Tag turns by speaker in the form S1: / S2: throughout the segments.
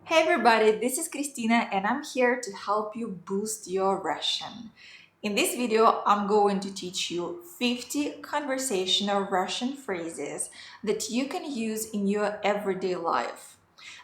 S1: Hey everybody, this is Christina and I'm here to help you boost your Russian. In this video, I'm going to teach you 50 conversational Russian phrases that you can use in your everyday life.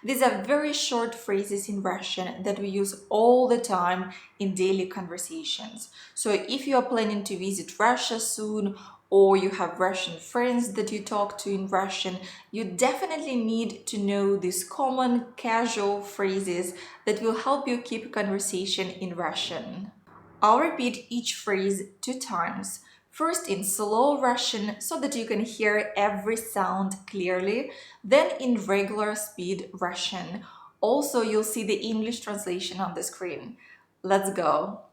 S1: These are very short phrases in Russian that we use all the time in daily conversations. So if you are planning to visit Russia soon or you have Russian friends that you talk to in Russian, you definitely need to know these common casual phrases that will help you keep a conversation in Russian. I'll repeat each phrase 2 times. First in slow Russian so that you can hear every sound clearly, then in regular speed Russian. Also, you'll see the English translation on the screen. Let's go.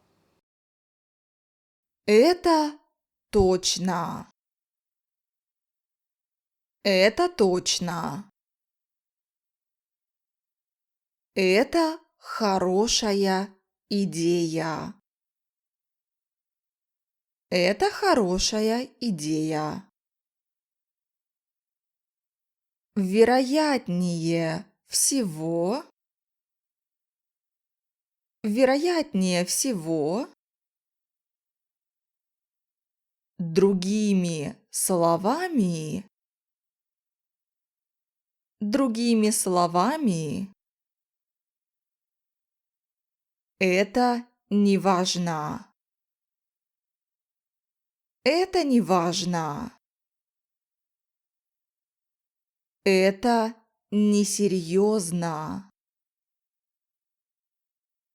S2: Это точно. Это точно. Это хорошая идея. Это хорошая идея. Вероятнее всего, вероятнее всего, другими словами, другими словами, это не важно. Это не важно. Это несерьезно.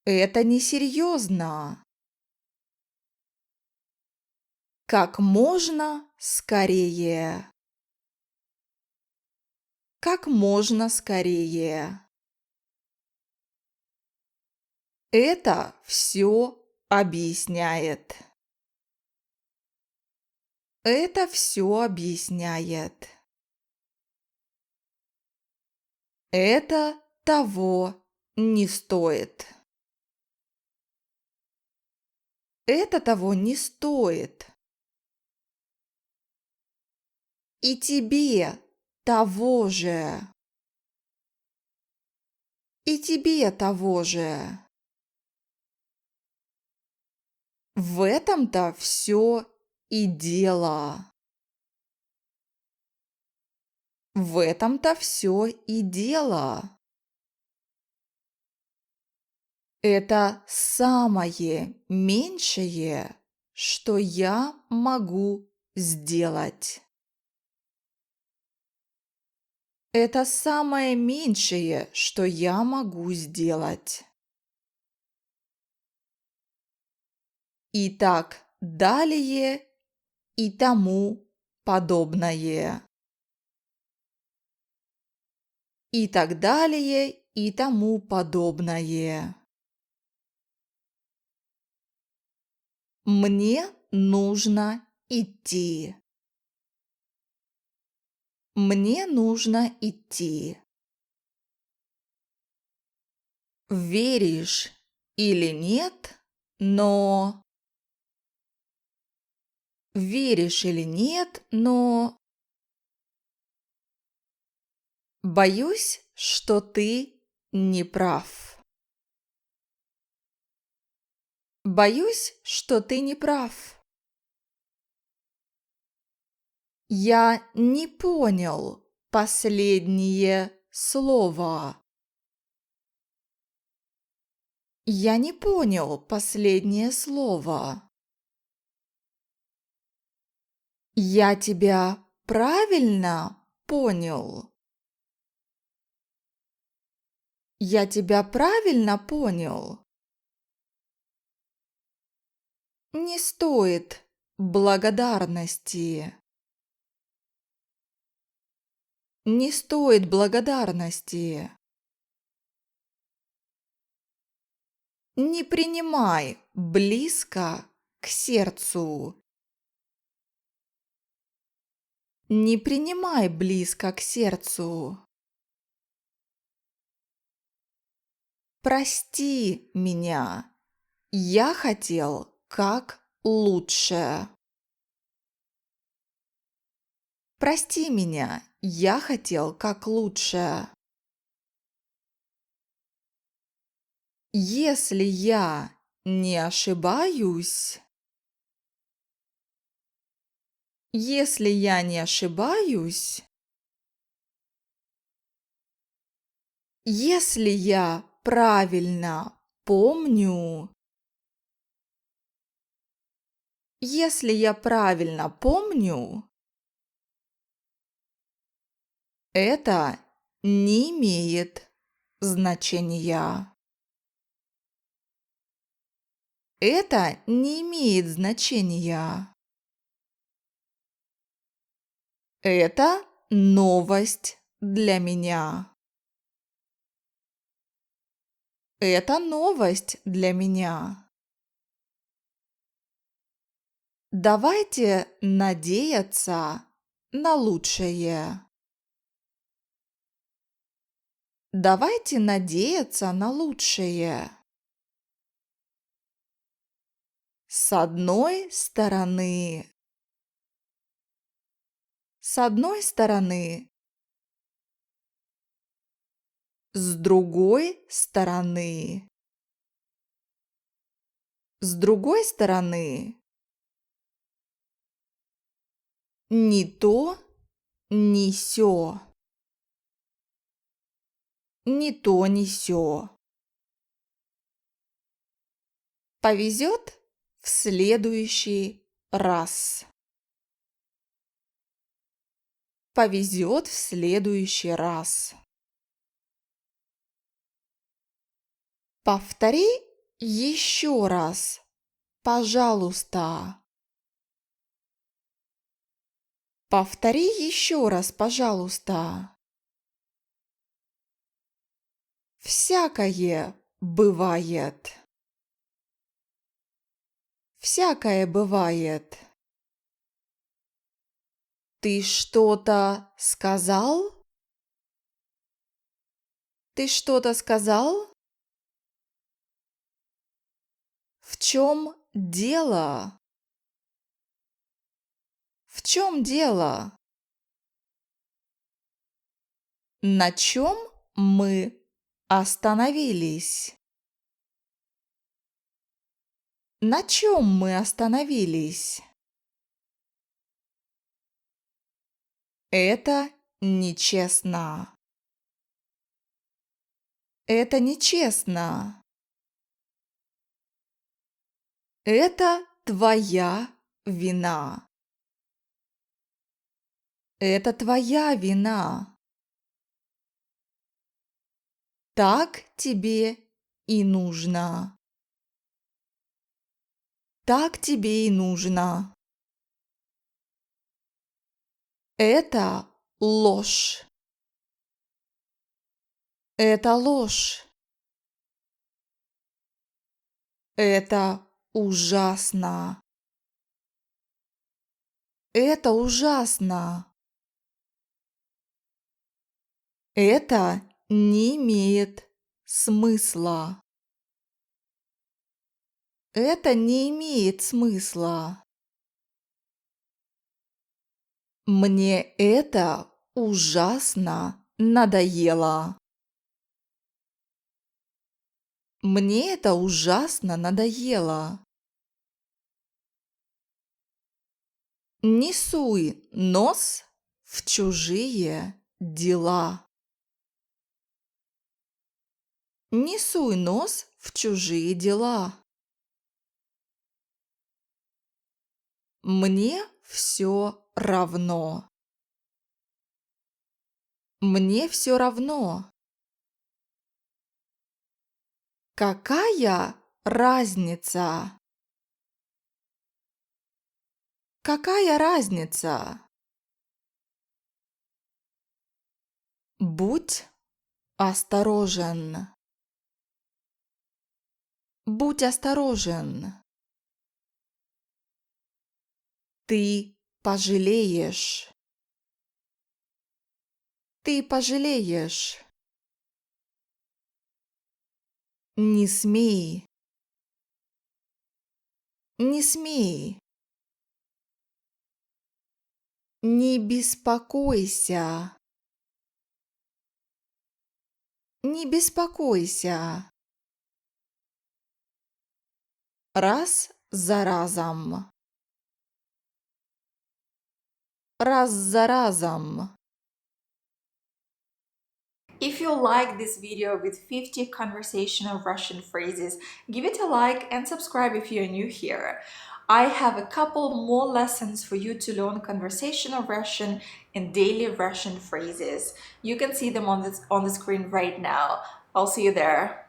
S2: Это несерьезно. Как можно скорее. Как можно скорее. Это все объясняет. Это все объясняет. Это того не стоит. Это того не стоит. И тебе того же. И тебе того же. В этом-то все и дело. В этом-то все и дело. Это самое меньшее, что я могу сделать. Это самое меньшее, что я могу сделать. И так далее и тому подобное. И так далее и тому подобное. Мне нужно идти. Мне нужно идти. Веришь или нет, но... Веришь или нет, но... Боюсь, что ты не прав. Боюсь, что ты не прав. Я не понял последнее слово. Я не понял последнее слово. Я тебя правильно понял? Я тебя правильно понял? Не стоит благодарности. Не стоит благодарности. Не принимай близко к сердцу. Не принимай близко к сердцу. Прости меня. Я хотел как лучше. Прости меня. Я хотел как лучше. Если я не ошибаюсь, если я не ошибаюсь, если я правильно помню, если я правильно помню, это не имеет значения. Это не имеет значения. Это новость для меня. Это новость для меня. Давайте надеяться на лучшее. Давайте надеяться на лучшее. С одной стороны. С одной стороны. С другой стороны. С другой стороны. Ни то, ни сё. Ни то, ни сё. Повезет в следующий раз. Повезет в следующий раз. Повтори еще раз, пожалуйста. Повтори еще раз, пожалуйста. Всякое бывает. Всякое бывает. Ты что-то сказал? Ты что-то сказал? В чем дело? В чем дело? На чем мы остановились? На чем мы остановились? Это нечестно. Это нечестно. Это твоя вина. Это твоя вина. Так тебе и нужно. Так тебе и нужно. Это ложь. Это ложь. Это ужасно. Это ужасно. Это не имеет смысла. Это не имеет смысла. Мне это ужасно надоело. Мне это ужасно надоело. Не суй нос в чужие дела. Не суй нос в чужие дела. Мне все равно. Мне все равно. Какая разница? Какая разница? Будь осторожен. Будь осторожен. Ты пожалеешь. Ты пожалеешь. Не смей. Не смей. Не беспокойся. Не беспокойся. Раз за разом. Раз за разом.
S1: If you like this video with 50 conversational Russian phrases, give it a like and subscribe if you're new here. I have a couple more lessons for you to learn conversational Russian and daily Russian phrases. You can see them on the screen right now. I'll see you there.